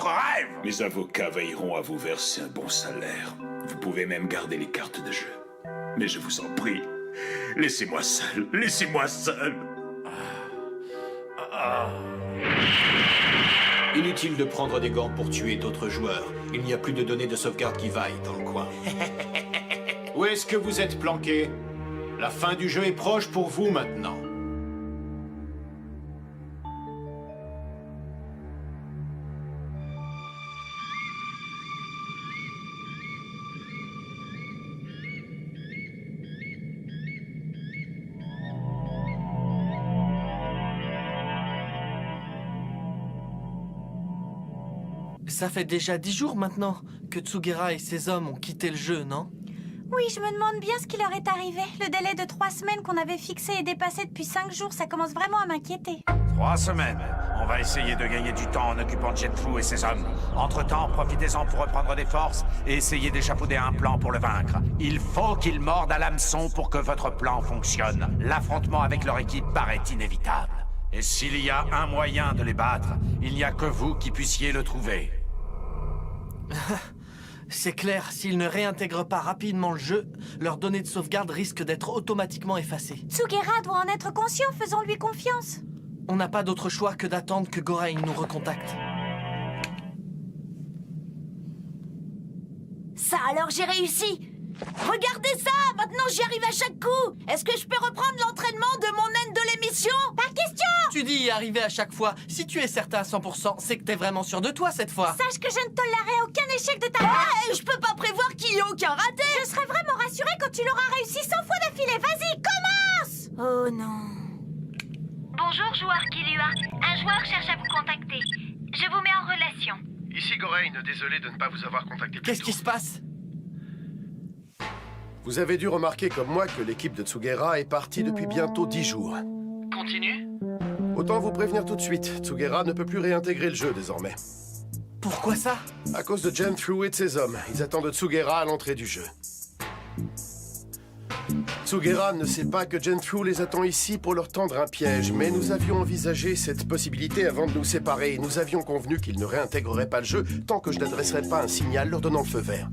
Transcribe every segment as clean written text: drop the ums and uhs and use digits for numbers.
rêve! Mes avocats veilleront à vous verser un bon salaire. Vous pouvez même garder les cartes de jeu. Mais je vous en prie, laissez-moi seul, laissez-moi seul. Inutile de prendre des gants pour tuer d'autres joueurs. Il n'y a plus de données de sauvegarde qui vaillent dans le coin. Où est-ce que vous êtes planqué? La fin du jeu est proche pour vous maintenant. Ça fait déjà 10 jours maintenant que Tsugera et ses hommes ont quitté le jeu, non? Oui, je me demande bien ce qui leur est arrivé. Le délai de 3 semaines qu'on avait fixé est dépassé depuis 5 jours. Ça commence vraiment à m'inquiéter. 3 semaines. On va essayer de gagner du temps en occupant Genfu et ses hommes. Entre-temps, profitez-en pour reprendre des forces et essayez d'échafauder un plan pour le vaincre. Il faut qu'ils mordent à l'hameçon pour que votre plan fonctionne. L'affrontement avec leur équipe paraît inévitable. Et s'il y a un moyen de les battre, il n'y a que vous qui puissiez le trouver. C'est clair, s'ils ne réintègrent pas rapidement le jeu, leurs données de sauvegarde risquent d'être automatiquement effacées. Tsugera doit en être conscient, faisons-lui confiance. On n'a pas d'autre choix que d'attendre que Gorain nous recontacte. Ça alors, j'ai réussi! Regardez ça! Maintenant, j'y arrive à chaque coup! Est-ce que je peux reprendre l'entraînement de mon aide de l'émission? Pas question! Tu dis y arriver à chaque fois. Si tu es certain à 100%, c'est que t'es vraiment sûr de toi cette fois. Sache que je ne tolérerai aucun échec de ta part. Je peux pas prévoir qu'il y ait aucun raté! Je serai vraiment rassurée quand tu l'auras réussi 100 fois d'affilée. Vas-y, commence! Oh non... Bonjour, joueur Killua. Un joueur cherche à vous contacter. Je vous mets en relation. Ici Gorain, désolé de ne pas vous avoir contacté plus Qu'est-ce tôt. qui se passe? Vous avez dû remarquer comme moi que l'équipe de Tsugera est partie depuis bientôt 10 jours. Continue. Autant vous prévenir tout de suite, Tsugera ne peut plus réintégrer le jeu désormais. Pourquoi ça? À cause de Genfu et de ses hommes, ils attendent Tsugera à l'entrée du jeu. Tsugera ne sait pas que Genfu les attend ici pour leur tendre un piège, mais nous avions envisagé cette possibilité avant de nous séparer. Nous avions convenu qu'ils ne réintégreraient pas le jeu tant que je n'adresserais pas un signal leur donnant le feu vert.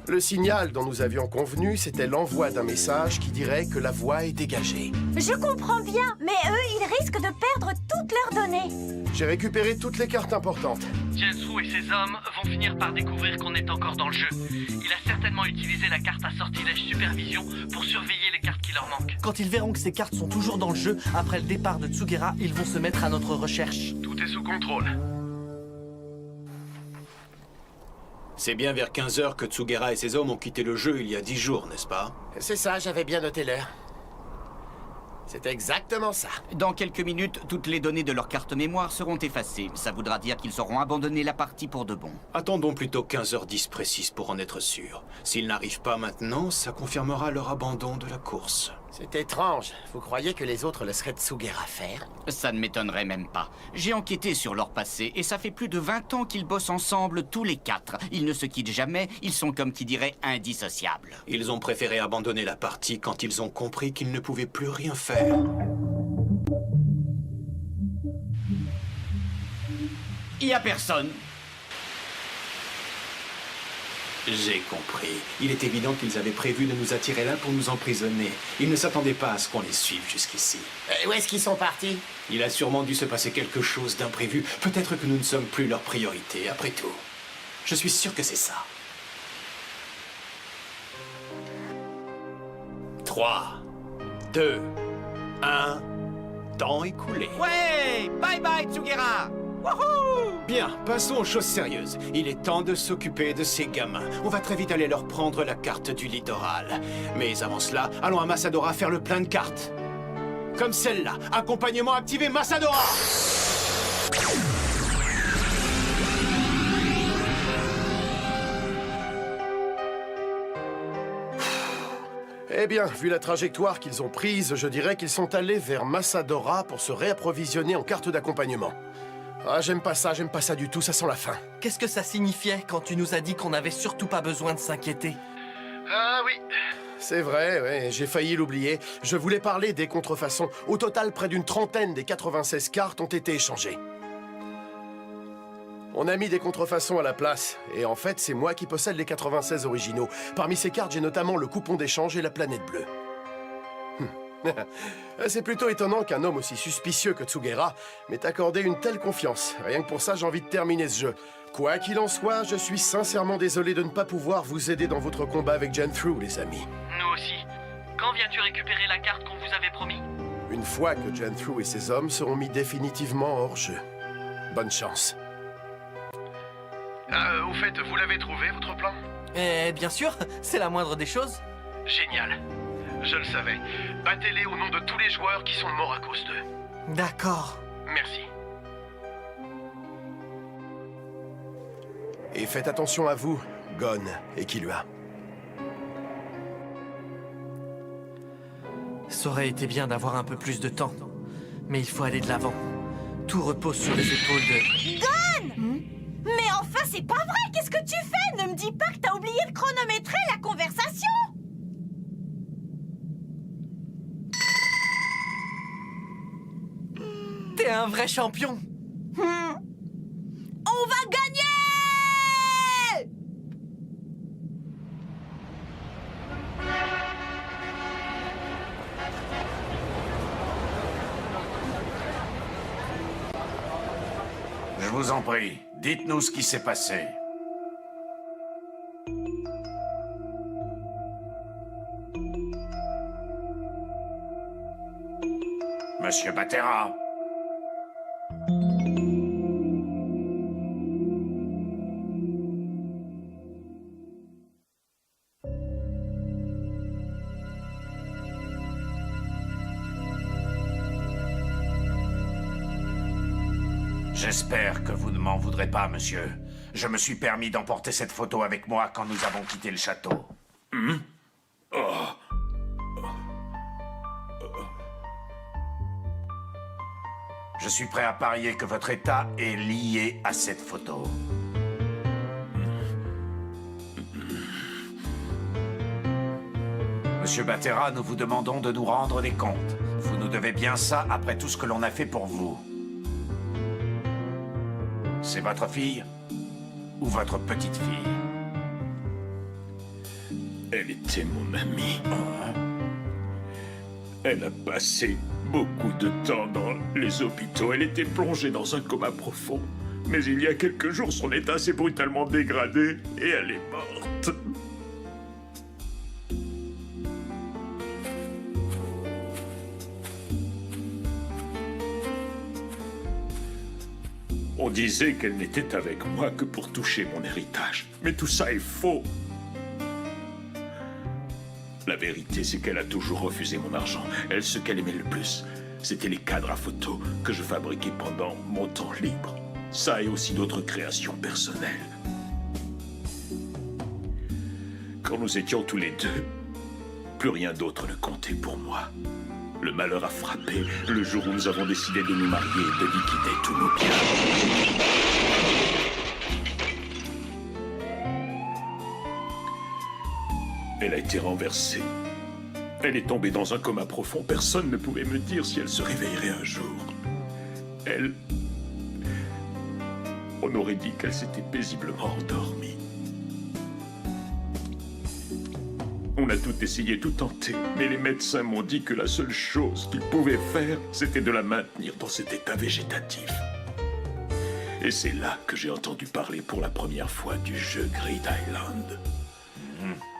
Le signal dont nous avions convenu, c'était l'envoi d'un message qui dirait que la voie est dégagée. Je comprends bien, mais eux, ils risquent de perdre toutes leurs données. J'ai récupéré toutes les cartes importantes. Gensu et ses hommes vont finir par découvrir qu'on est encore dans le jeu. Il a certainement utilisé la carte à sortilège supervision pour surveiller les cartes qui leur manquent. Quand ils verront que ces cartes sont toujours dans le jeu, après le départ de Tsugera, ils vont se mettre à notre recherche. Tout est sous contrôle. C'est bien vers 15h que Tsugera et ses hommes ont quitté le jeu il y a 10 jours, n'est-ce pas? C'est ça, j'avais bien noté l'heure. C'est exactement ça. Dans quelques minutes, toutes les données de leur carte mémoire seront effacées. Ça voudra dire qu'ils auront abandonné la partie pour de bon. Attendons plutôt 15h10 précises pour en être sûr. S'ils n'arrivent pas maintenant, ça confirmera leur abandon de la course. C'est étrange. Vous croyez que les autres laisseraient Tsugera faire? Ça ne m'étonnerait même pas. J'ai enquêté sur leur passé et ça fait plus de 20 ans qu'ils bossent ensemble tous les 4. Ils ne se quittent jamais, ils sont comme qui dirait indissociables. Ils ont préféré abandonner la partie quand ils ont compris qu'ils ne pouvaient plus rien faire. Il y a personne. J'ai compris. Il est évident qu'ils avaient prévu de nous attirer là pour nous emprisonner. Ils ne s'attendaient pas à ce qu'on les suive jusqu'ici. Où est-ce qu'ils sont partis? Il a sûrement dû se passer quelque chose d'imprévu. Peut-être que nous ne sommes plus leur priorité, après tout. Je suis sûr que c'est ça. 3, 2, 1... Temps écoulé. Ouais! Bye bye, Tsugera! Wouhou! Bien, passons aux choses sérieuses. Il est temps de s'occuper de ces gamins. On va très vite aller leur prendre la carte du littoral. Mais avant cela, allons à Massadora faire le plein de cartes. Comme celle-là. Accompagnement activé, Massadora! Eh bien, vu la trajectoire qu'ils ont prise, je dirais qu'ils sont allés vers Massadora pour se réapprovisionner en cartes d'accompagnement. Ah, j'aime pas ça du tout, ça sent la fin. Qu'est-ce que ça signifiait quand tu nous as dit qu'on n'avait surtout pas besoin de s'inquiéter? Ah oui, c'est vrai, ouais, j'ai failli l'oublier. Je voulais parler des contrefaçons. Au total, près d'une trentaine des 96 cartes ont été échangées. On a mis des contrefaçons à la place. Et en fait, c'est moi qui possède les 96 originaux. Parmi ces cartes, j'ai notamment le coupon d'échange et la planète bleue. C'est plutôt étonnant qu'un homme aussi suspicieux que Tsugera m'ait accordé une telle confiance. Rien que pour ça, j'ai envie de terminer ce jeu. Quoi qu'il en soit, je suis sincèrement désolé de ne pas pouvoir vous aider dans votre combat avec Genthru, les amis. Nous aussi. Quand viens-tu récupérer la carte qu'on vous avait promis? Une fois que Genthru et ses hommes seront mis définitivement hors jeu. Bonne chance. Au fait, vous l'avez trouvé, votre plan? Eh bien sûr, c'est la moindre des choses. Génial. Je le savais. Battez-les au nom de tous les joueurs qui sont morts à cause d'eux. D'accord. Merci. Et faites attention à vous, Gon et Killua. Ça aurait été bien d'avoir un peu plus de temps. Mais il faut aller de l'avant. Tout repose sur les épaules de... Gon! Mais enfin, c'est pas vrai! Qu'est-ce que tu fais? Ne me dis pas que t'as oublié de chronométrer la conversation! T'es un vrai champion! On va gagner! Je vous en prie, dites-nous ce qui s'est passé. Monsieur Batera. J'espère que vous ne m'en voudrez pas, monsieur. Je me suis permis d'emporter cette photo avec moi quand nous avons quitté le château. Je suis prêt à parier que votre état est lié à cette photo. Monsieur Batera, nous vous demandons de nous rendre des comptes. Vous nous devez bien ça après tout ce que l'on a fait pour vous. C'est votre fille ou votre petite fille? Elle était mon amie. Elle a passé beaucoup de temps dans les hôpitaux. Elle était plongée dans un coma profond. Mais il y a quelques jours, son état s'est brutalement dégradé et elle est morte. On disait qu'elle n'était avec moi que pour toucher mon héritage. Mais tout ça est faux. La vérité, c'est qu'elle a toujours refusé mon argent. Elle, ce qu'elle aimait le plus, c'était les cadres à photos que je fabriquais pendant mon temps libre. Ça et aussi d'autres créations personnelles. Quand nous étions tous les deux, plus rien d'autre ne comptait pour moi. Le malheur a frappé le jour où nous avons décidé de nous marier et de liquider tous nos biens. Elle a été renversée. Elle est tombée dans un coma profond. Personne ne pouvait me dire si elle se réveillerait un jour. On aurait dit qu'elle s'était paisiblement endormie. On a tout essayé, tout tenté, mais les médecins m'ont dit que la seule chose qu'ils pouvaient faire, c'était de la maintenir dans cet état végétatif. Et c'est là que j'ai entendu parler pour la première fois du jeu Grid Island.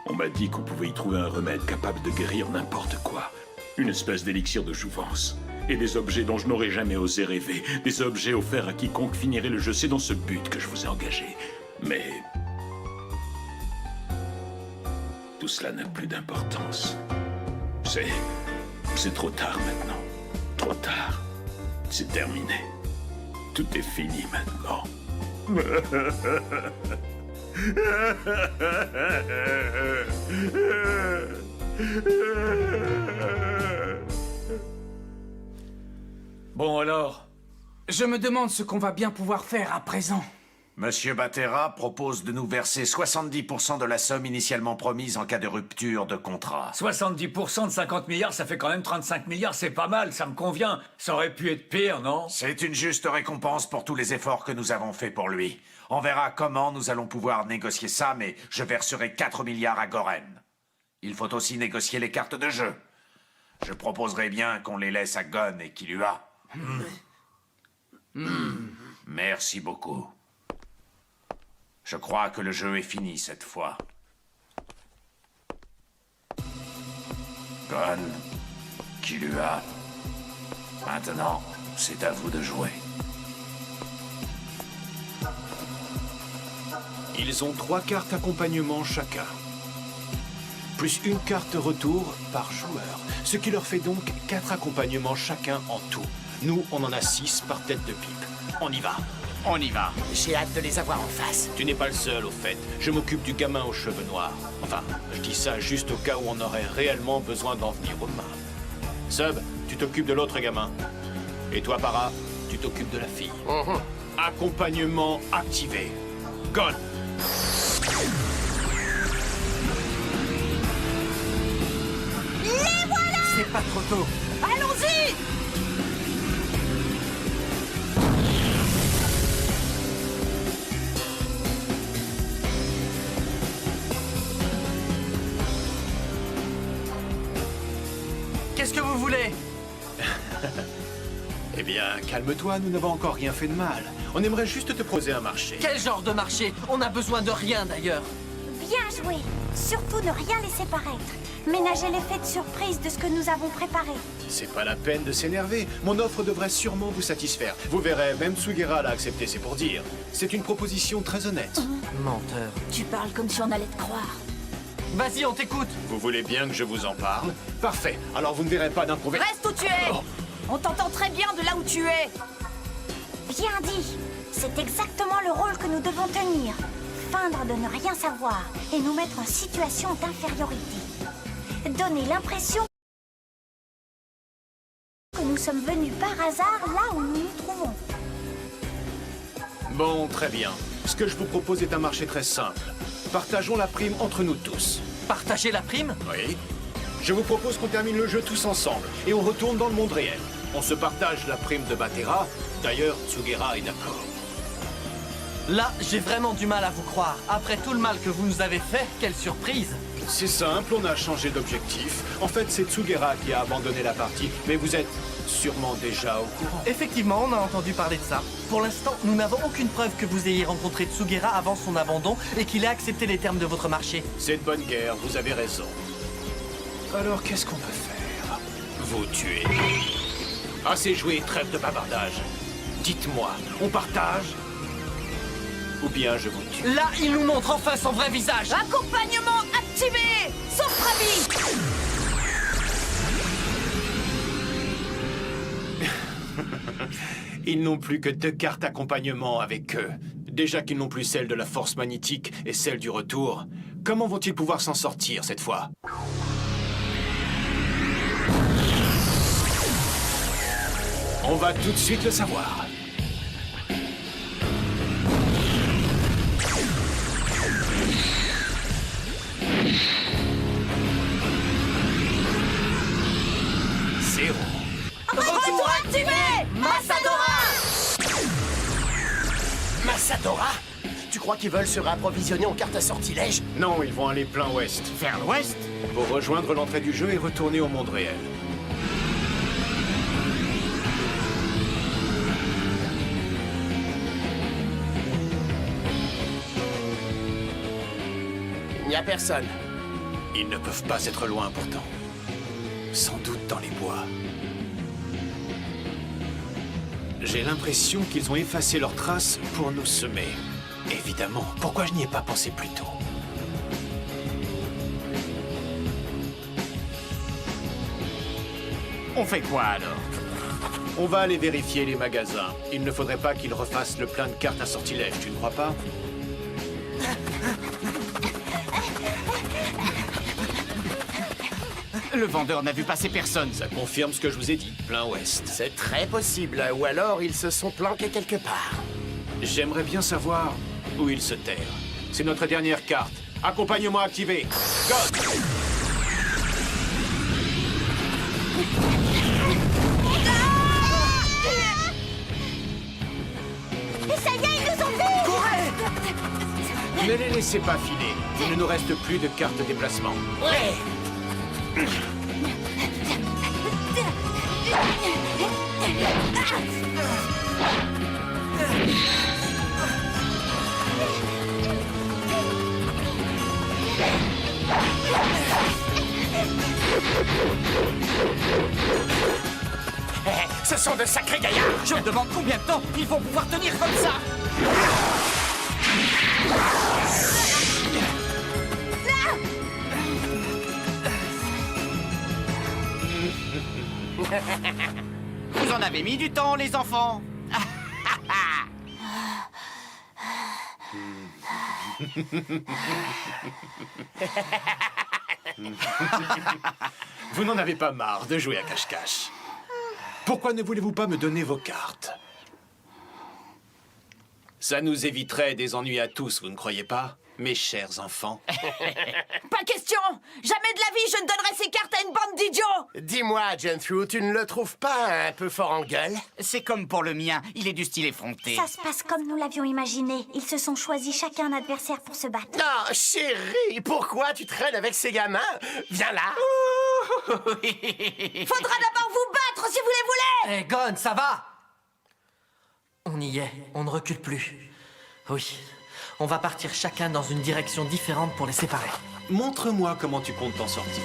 On m'a dit qu'on pouvait y trouver un remède capable de guérir n'importe quoi. Une espèce d'élixir de jouvence. Et des objets dont je n'aurais jamais osé rêver. Des objets offerts à quiconque finirait le jeu. C'est dans ce but que je vous ai engagé. Mais... tout cela n'a plus d'importance. C'est trop tard maintenant. Trop tard. C'est terminé. Tout est fini maintenant. Bon alors, je me demande ce qu'on va bien pouvoir faire à présent. Monsieur Batera propose de nous verser 70% de la somme initialement promise en cas de rupture de contrat. 70% de 50 milliards, ça fait quand même 35 milliards, c'est pas mal, ça me convient. Ça aurait pu être pire, non? C'est une juste récompense pour tous les efforts que nous avons faits pour lui. On verra comment nous allons pouvoir négocier ça, mais je verserai 4 milliards à Goren. Il faut aussi négocier les cartes de jeu. Je proposerais bien qu'on les laisse à Gon et Killua. Merci beaucoup. Je crois que le jeu est fini cette fois. Gon, Killua, maintenant, c'est à vous de jouer. Ils ont 3 cartes accompagnement chacun. Plus une carte retour par joueur. Ce qui leur fait donc 4 accompagnements chacun en tout. Nous, on en a 6 par tête de pipe. On y va. On y va. J'ai hâte de les avoir en face. Tu n'es pas le seul, au fait. Je m'occupe du gamin aux cheveux noirs. Enfin, je dis ça juste au cas où on aurait réellement besoin d'en venir aux mains. Sub, tu t'occupes de l'autre gamin. Et toi, Para, tu t'occupes de la fille. Accompagnement activé. Gon. Les voilà! C'est pas trop tôt. Allons-y! Qu'est-ce que vous voulez? Eh bien, calme-toi, nous n'avons encore rien fait de mal. On aimerait juste te proposer un marché. Quel genre de marché? On a besoin de rien d'ailleurs. Bien joué. Surtout ne rien laisser paraître. Ménagez l'effet de surprise de ce que nous avons préparé. C'est pas la peine de s'énerver. Mon offre devrait sûrement vous satisfaire. Vous verrez, même Sugira l'a accepté, c'est pour dire. C'est une proposition très honnête. Menteur. Tu parles comme si on allait te croire. Vas-y, on t'écoute. Vous voulez bien que je vous en parle? Parfait. Alors vous ne verrez pas d'inconvénient. Reste où tu es! Oh. On t'entend très bien de là où tu es. Bien dit. C'est exactement le rôle que nous devons tenir. Feindre de ne rien savoir et nous mettre en situation d'infériorité. Donner l'impression que nous sommes venus par hasard là où nous nous trouvons. Bon, très bien. Ce que je vous propose est un marché très simple. Partageons la prime entre nous tous. Partager la prime? Oui. Je vous propose qu'on termine le jeu tous ensemble et on retourne dans le monde réel. On se partage la prime de Batera. D'ailleurs, Sugira est d'accord. Là, j'ai vraiment du mal à vous croire. Après tout le mal que vous nous avez fait, quelle surprise! C'est simple, on a changé d'objectif. En fait, c'est Sugira qui a abandonné la partie, mais vous êtes sûrement déjà au courant. Effectivement, on a entendu parler de ça. Pour l'instant, nous n'avons aucune preuve que vous ayez rencontré Tsugira avant son abandon et qu'il ait accepté les termes de votre marché. C'est de bonne guerre, vous avez raison. Alors, qu'est-ce qu'on peut faire? Vous tuer. Assez joué, trêve de bavardage. Dites-moi, on partage? Ou bien je vous tue? Là, il nous montre enfin son vrai visage. Accompagnement activé! Sopravi! Ils n'ont plus que 2 cartes accompagnement avec eux. Déjà qu'ils n'ont plus celle de la force magnétique et celle du retour. Comment vont-ils pouvoir s'en sortir cette fois? On va tout de suite le savoir. Zéro. Retour activé! Massadora! Massadora? Tu crois qu'ils veulent se réapprovisionner en cartes à sortilège? Non, ils vont aller plein ouest. Vers l'ouest? Pour rejoindre l'entrée du jeu et retourner au monde réel. Il n'y a personne. Ils ne peuvent pas être loin pourtant. Sans doute dans les bois. J'ai l'impression qu'ils ont effacé leurs traces pour nous semer. Évidemment, pourquoi je n'y ai pas pensé plus tôt? On fait quoi alors? On va aller vérifier les magasins. Il ne faudrait pas qu'ils refassent le plein de cartes à sortilège, tu ne crois pas? Le vendeur n'a vu passer personne. Ça confirme ce que je vous ai dit, plein ouest. C'est très possible, ou alors ils se sont planqués quelque part. J'aimerais bien savoir où il se terre. C'est notre dernière carte. Accompagnement activé. Go! Et ça y est, ils nous ont vus! Ne les laissez pas filer. Il ne nous reste plus de carte de déplacement. Ce sont de sacrés gaillards! Je me demande combien de temps ils vont pouvoir tenir comme ça. Vous en avez mis du temps, les enfants. Vous n'en avez pas marre de jouer à cache-cache? Pourquoi ne voulez-vous pas me donner vos cartes? Ça nous éviterait des ennuis à tous, vous ne croyez pas, mes chers enfants? Pas question! Jamais de la vie je ne donnerai ces cartes à une bande d'idiots! Dis-moi, Gentru, tu ne le trouves pas un peu fort en gueule? C'est comme pour le mien, il est du style effronté. Ça se passe comme nous l'avions imaginé. Ils se sont choisis chacun un adversaire pour se battre. Non, chérie, pourquoi tu traînes avec ces gamins? Viens là! Faudra d'abord vous battre si vous les voulez! Hé, Gon, ça va? On y est, on ne recule plus. Oui, on va partir chacun dans une direction différente pour les séparer. Montre-moi comment tu comptes t'en sortir.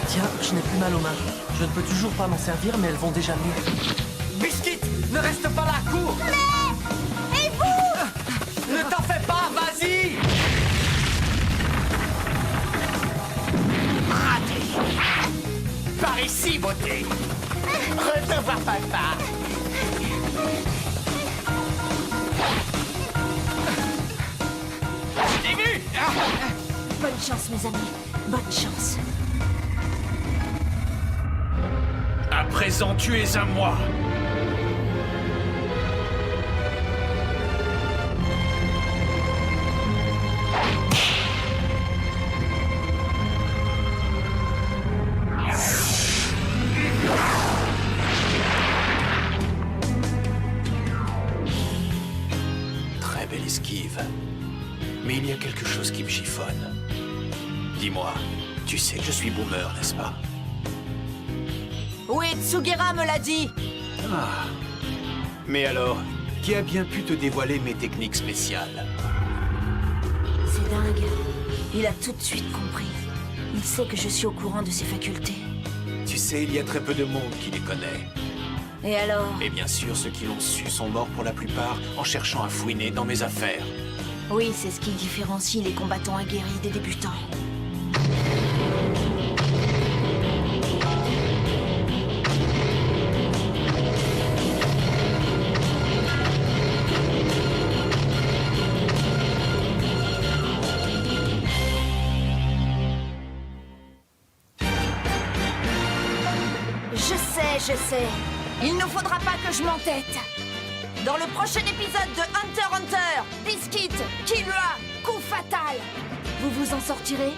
Tiens, je n'ai plus mal aux mains. Je ne peux toujours pas m'en servir, mais elles vont déjà mieux. Biscuit, ne reste pas là, cours! Mais... Et vous? Ne t'en fais pas, vas-y! Par ici, beauté! Reviens voir papa! Je t'ai vu! Bonne chance, mes amis. Bonne chance. À présent, tu es à moi. Très belle esquive. Mais il y a quelque chose qui me chiffonne. Dis-moi, tu sais que je suis boomer, n'est-ce pas? Oui, Tsugira me l'a dit. Ah. Mais alors, qui a bien pu te dévoiler mes techniques spéciales? C'est dingue. Il a tout de suite compris. Il sait que je suis au courant de ses facultés. Tu sais, il y a très peu de monde qui les connaît. Et alors? Et bien sûr, ceux qui l'ont su sont morts pour la plupart en cherchant à fouiner dans mes affaires. Oui, c'est ce qui différencie les combattants aguerris des débutants. Je sais. Il ne faudra pas que je m'entête. Dans le prochain épisode de Hunter x Hunter, Biscuit, Killua, coup fatal. Vous vous en sortirez?